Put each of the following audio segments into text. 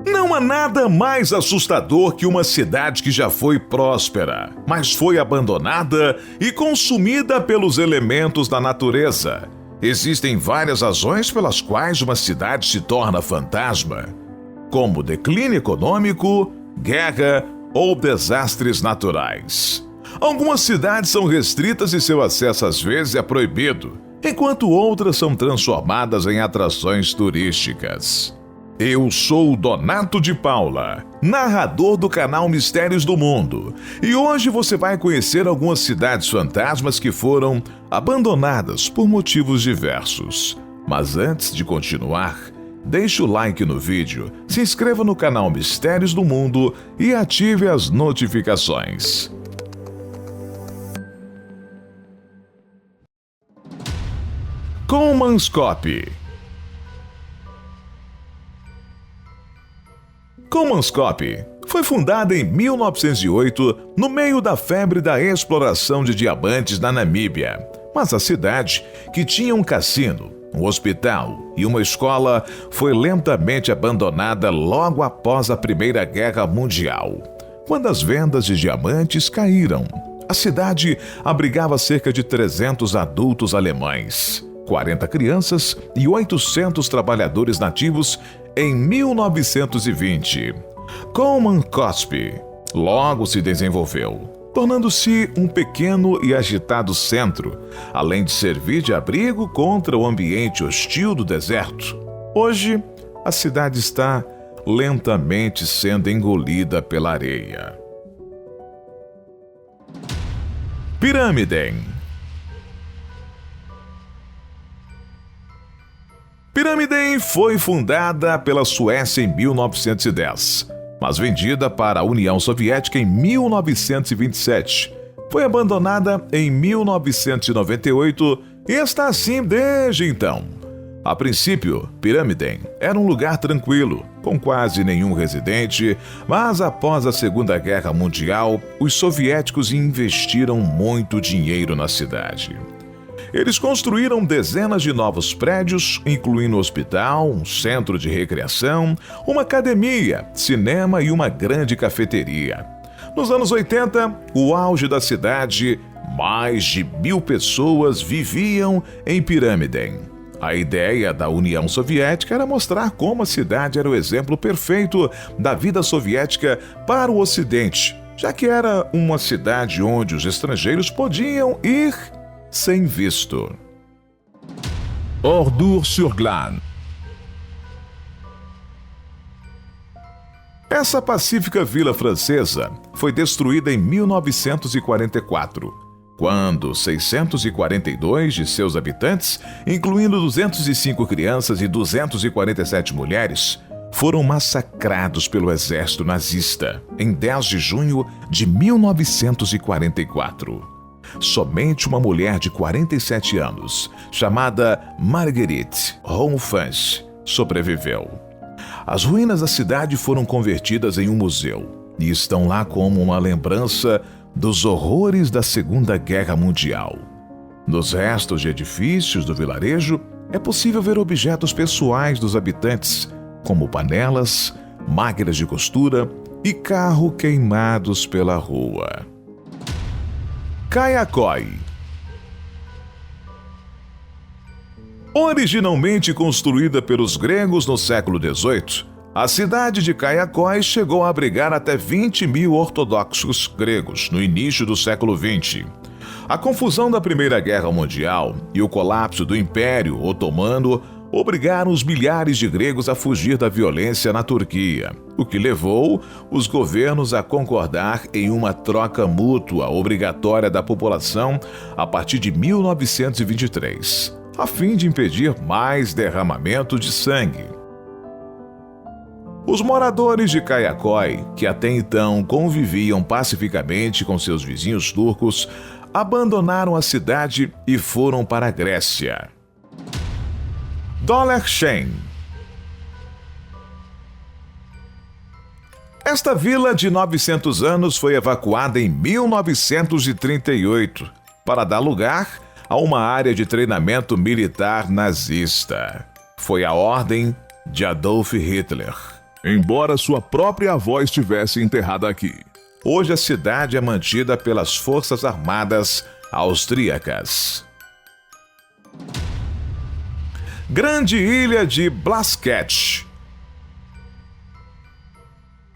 Não há nada mais assustador que uma cidade que já foi próspera, mas foi abandonada e consumida pelos elementos da natureza. Existem várias razões pelas quais uma cidade se torna fantasma, como declínio econômico, guerra ou desastres naturais. Algumas cidades são restritas e seu acesso às vezes é proibido, enquanto outras são transformadas em atrações turísticas. Eu sou o Donato de Paula, narrador do canal Mistérios do Mundo, e hoje você vai conhecer algumas cidades fantasmas que foram abandonadas por motivos diversos. Mas antes de continuar, deixe o like no vídeo, se inscreva no canal Mistérios do Mundo e ative as notificações. Comanscope. Comanscope foi fundada em 1908 no meio da febre da exploração de diamantes na Namíbia. Mas a cidade, que tinha um cassino, um hospital e uma escola, foi lentamente abandonada logo após a Primeira Guerra Mundial, quando as vendas de diamantes caíram. A cidade abrigava cerca de 300 adultos alemães, 40 crianças e 800 trabalhadores nativos em 1920. Comanscope logo se desenvolveu, tornando-se um pequeno e agitado centro, além de servir de abrigo contra o ambiente hostil do deserto. Hoje, a cidade está lentamente sendo engolida pela areia. Pirâmide. Pirâmide foi fundada pela Suécia em 1910, mas vendida para a União Soviética em 1927. Foi abandonada em 1998 e está assim desde então. A princípio, Pirâmide era um lugar tranquilo, com quase nenhum residente, mas após a Segunda Guerra Mundial, os soviéticos investiram muito dinheiro na cidade. Eles construíram dezenas de novos prédios, incluindo um hospital, um centro de recreação, uma academia, cinema e uma grande cafeteria. Nos anos 80, o auge da cidade, mais de 1.000 pessoas viviam em Pirâmide. A ideia da União Soviética era mostrar como a cidade era o exemplo perfeito da vida soviética para o Ocidente, já que era uma cidade onde os estrangeiros podiam ir sem visto. Ordures-sur-Glane. Essa pacífica vila francesa foi destruída em 1944, quando 642 de seus habitantes, incluindo 205 crianças e 247 mulheres, foram massacrados pelo exército nazista em 10 de junho de 1944. Somente uma mulher de 47 anos, chamada Marguerite Ronfans, sobreviveu. As ruínas da cidade foram convertidas em um museu e estão lá como uma lembrança dos horrores da Segunda Guerra Mundial. Nos restos de edifícios do vilarejo, é possível ver objetos pessoais dos habitantes, como panelas, máquinas de costura e carros queimados pela rua. Kayakói. Originalmente construída pelos gregos no século XVIII, a cidade de Kayakói chegou a abrigar até 20.000 ortodoxos gregos no início do século XX. A confusão da Primeira Guerra Mundial e o colapso do Império Otomano obrigaram os milhares de gregos a fugir da violência na Turquia, o que levou os governos a concordar em uma troca mútua obrigatória da população a partir de 1923, a fim de impedir mais derramamento de sangue. Os moradores de Kayakói, que até então conviviam pacificamente com seus vizinhos turcos, abandonaram a cidade e foram para a Grécia. Dolerchen. Esta vila de 900 anos foi evacuada em 1938 para dar lugar a uma área de treinamento militar nazista. Foi a ordem de Adolf Hitler. embora sua própria avó estivesse enterrada aqui. Hoje a cidade é mantida pelas Forças Armadas Austríacas. Grande Ilha de Blasquet.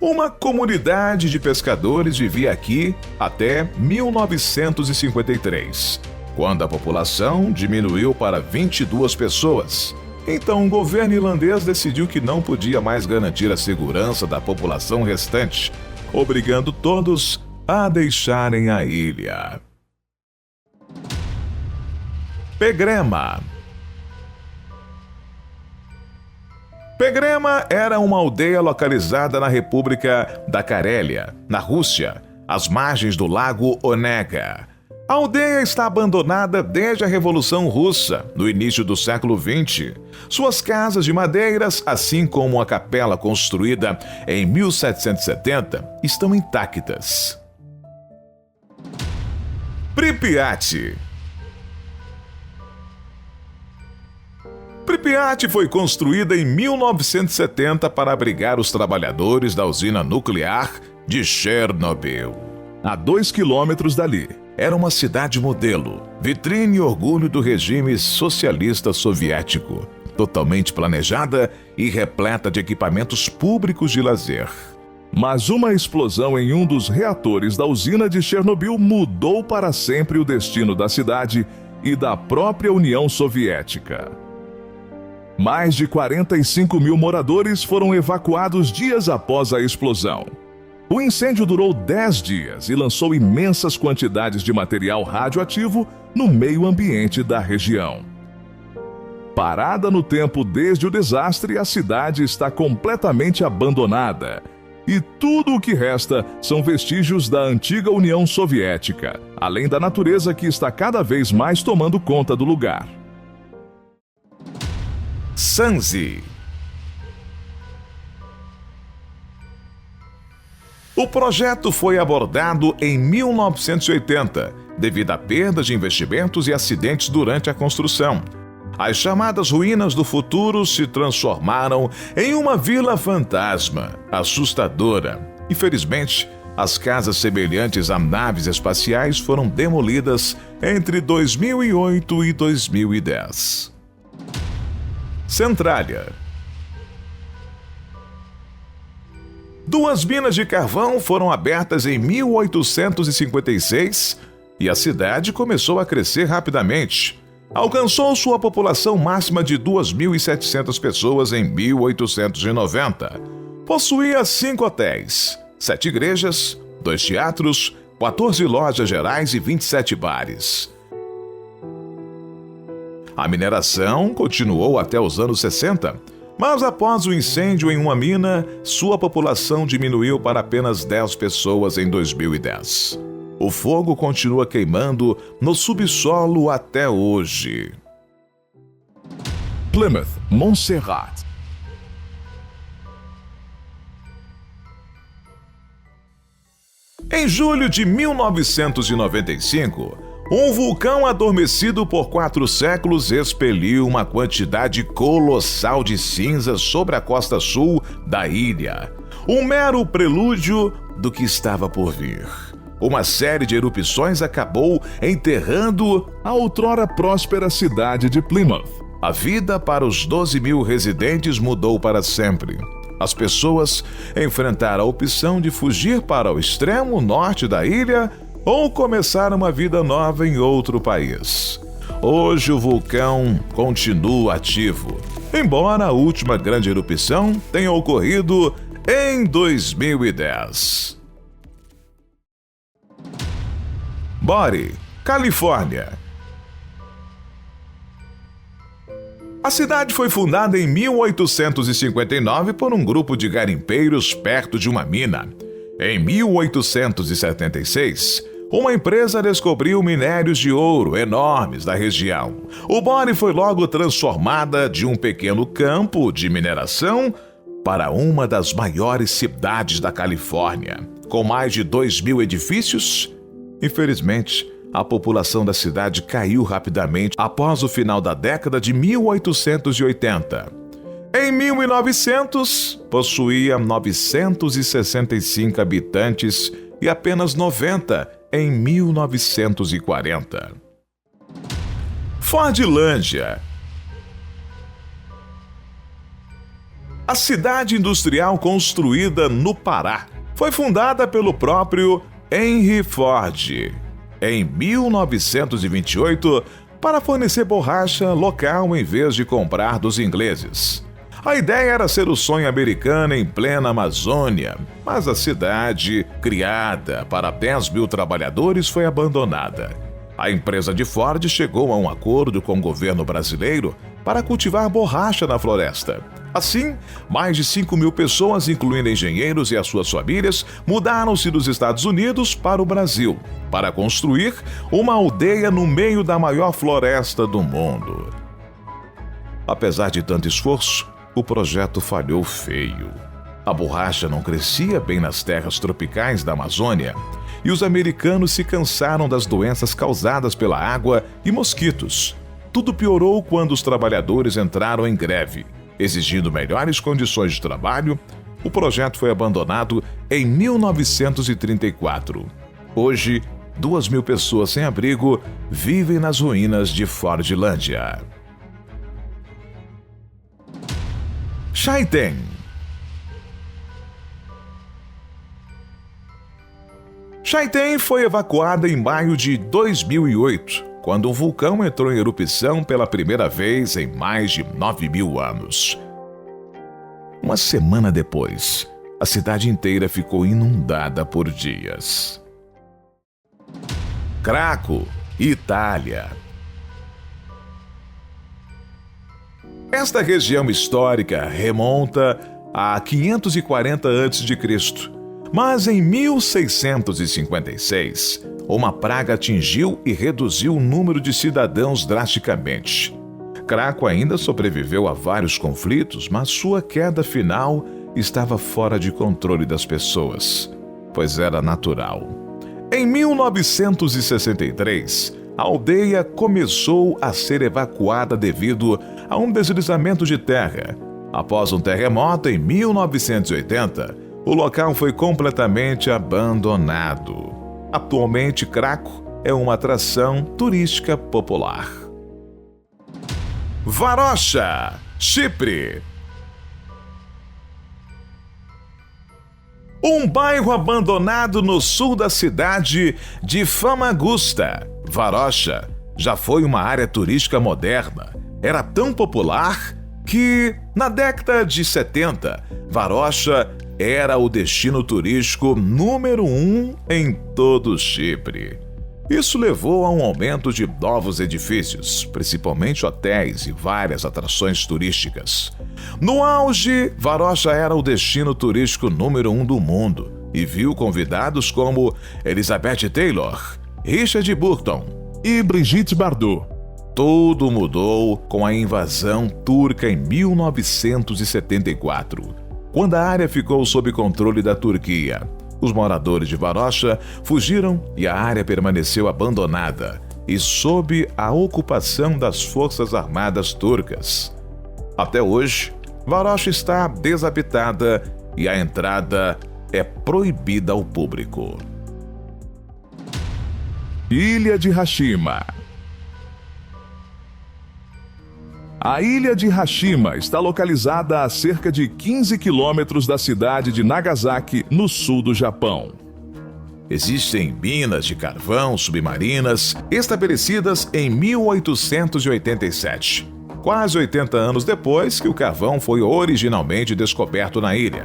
Uma comunidade de pescadores vivia aqui até 1953, quando a população diminuiu para 22 pessoas. Então o governo irlandês decidiu que não podia mais garantir a segurança da população restante, obrigando todos a deixarem a ilha. Pegrema. Pegrema era uma aldeia localizada na República da Carélia, na Rússia, às margens do lago Onega. A aldeia está abandonada desde a Revolução Russa, no início do século XX. Suas casas de madeiras, assim como a capela construída em 1770, estão intactas. Pripyat. Pripyat foi construída em 1970 para abrigar os trabalhadores da usina nuclear de Chernobyl. A 2 quilômetros dali. Era uma cidade modelo, vitrine e orgulho do regime socialista soviético, totalmente planejada e repleta de equipamentos públicos de lazer. Mas uma explosão em um dos reatores da usina de Chernobyl mudou para sempre o destino da cidade e da própria União Soviética. Mais de 45 mil moradores foram evacuados dias após a explosão. O incêndio durou 10 dias e lançou imensas quantidades de material radioativo no meio ambiente da região. Parada no tempo desde o desastre, a cidade está completamente abandonada. E tudo o que resta são vestígios da antiga União Soviética, além da natureza que está cada vez mais tomando conta do lugar. Sanzi. O projeto foi abordado em 1980, devido a perdas de investimentos e acidentes durante a construção. As chamadas ruínas do futuro se transformaram em uma vila fantasma, assustadora. Infelizmente, as casas semelhantes a naves espaciais foram demolidas entre 2008 e 2010. Centralia. 2 minas de carvão foram abertas em 1856 e a cidade começou a crescer rapidamente. Alcançou sua população máxima de 2.700 pessoas em 1890. Possuía 5 hotéis, 7 igrejas, 2 teatros, 14 lojas gerais e 27 bares. A mineração continuou até os anos 60, mas após o incêndio em uma mina, sua população diminuiu para apenas 10 pessoas em 2010. O fogo continua queimando no subsolo até hoje. Plymouth, Montserrat. Em julho de 1995, um vulcão adormecido por 4 séculos expeliu uma quantidade colossal de cinzas sobre a costa sul da ilha. Um mero prelúdio do que estava por vir. Uma série de erupções acabou enterrando A outrora próspera cidade de Plymouth. a vida para os 12 mil residentes mudou para sempre. As pessoas enfrentaram a opção de fugir para o extremo norte da ilha ou começar uma vida nova em outro país. Hoje o vulcão continua ativo, embora a última grande erupção tenha ocorrido em 2010. Body, Califórnia. A cidade foi fundada em 1859 por um grupo de garimpeiros perto de uma mina. Em 1876, uma empresa descobriu minérios de ouro enormes da região. O Body foi logo transformada de um pequeno campo de mineração para uma das maiores cidades da Califórnia, com mais de 2.000 edifícios. Infelizmente, a população da cidade caiu rapidamente após o final da década de 1880. Em 1900, possuía 965 habitantes e apenas 90 em 1940. Fordlândia. A cidade industrial construída no Pará foi fundada pelo próprio Henry Ford em 1928 para fornecer borracha local em vez de comprar dos ingleses. A ideia era ser o sonho americano em plena Amazônia, mas a cidade, criada para 10 mil trabalhadores, foi abandonada. A empresa de Ford chegou a um acordo com o governo brasileiro para cultivar borracha na floresta. Assim, mais de 5 mil pessoas, incluindo engenheiros e as suas famílias, mudaram-se dos Estados Unidos para o Brasil, para construir uma aldeia no meio da maior floresta do mundo. Apesar de tanto esforço, o projeto falhou feio. A borracha não crescia bem nas terras tropicais da Amazônia e os americanos se cansaram das doenças causadas pela água e mosquitos. Tudo piorou quando os trabalhadores entraram em greve, exigindo melhores condições de trabalho. O projeto foi abandonado em 1934. Hoje, 2 mil pessoas sem abrigo vivem nas ruínas de Fordlândia. Chaitén. Chaitén foi evacuada em maio de 2008, quando um vulcão entrou em erupção pela primeira vez em mais de 9.000 anos. Uma semana depois, a cidade inteira ficou inundada por dias. Craco, Itália. Esta região histórica remonta a 540 a.C., mas em 1656, uma praga atingiu e reduziu o número de cidadãos drasticamente. Craco ainda sobreviveu a vários conflitos, mas sua queda final estava fora de controle das pessoas, pois era natural. Em 1963, a aldeia começou a ser evacuada devido a um deslizamento de terra. Após um terremoto em 1980, o local foi completamente abandonado. Atualmente, Craco é uma atração turística popular. Varocha, Chipre. Um bairro abandonado no sul da cidade de Famagusta, Varocha, já foi uma área turística moderna. Era tão popular que, na década de 70, Varocha era o destino turístico número 1 em todo o Chipre. Isso levou a um aumento de novos edifícios, principalmente hotéis e várias atrações turísticas. No auge, Varocha era o destino turístico número 1 do mundo e viu convidados como Elizabeth Taylor, Richard Burton e Brigitte Bardot. Tudo mudou com a invasão turca em 1974, quando a área ficou sob controle da Turquia. Os moradores de Varocha fugiram e a área permaneceu abandonada e sob a ocupação das Forças Armadas turcas. Até hoje, Varocha está desabitada e a entrada é proibida ao público. Ilha de Hashima. A ilha de Hashima está localizada a cerca de 15 quilômetros da cidade de Nagasaki, no sul do Japão. Existem minas de carvão submarinas estabelecidas em 1887, quase 80 anos depois que o carvão foi originalmente descoberto na ilha.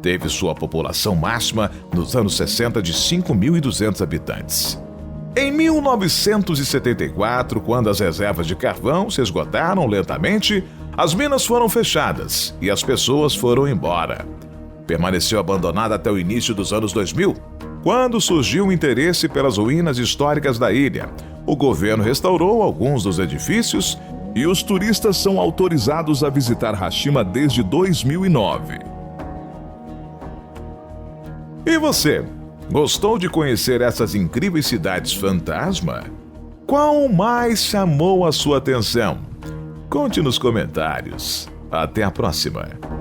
Teve sua população máxima nos anos 60 de 5.200 habitantes. Em 1974, quando as reservas de carvão se esgotaram lentamente, as minas foram fechadas e as pessoas foram embora. Permaneceu abandonada até o início dos anos 2000, quando surgiu o interesse pelas ruínas históricas da ilha. O governo restaurou alguns dos edifícios e os turistas são autorizados a visitar Hashima desde 2009. E você? Gostou de conhecer essas incríveis cidades fantasma? Qual mais chamou a sua atenção? Conte nos comentários. Até a próxima!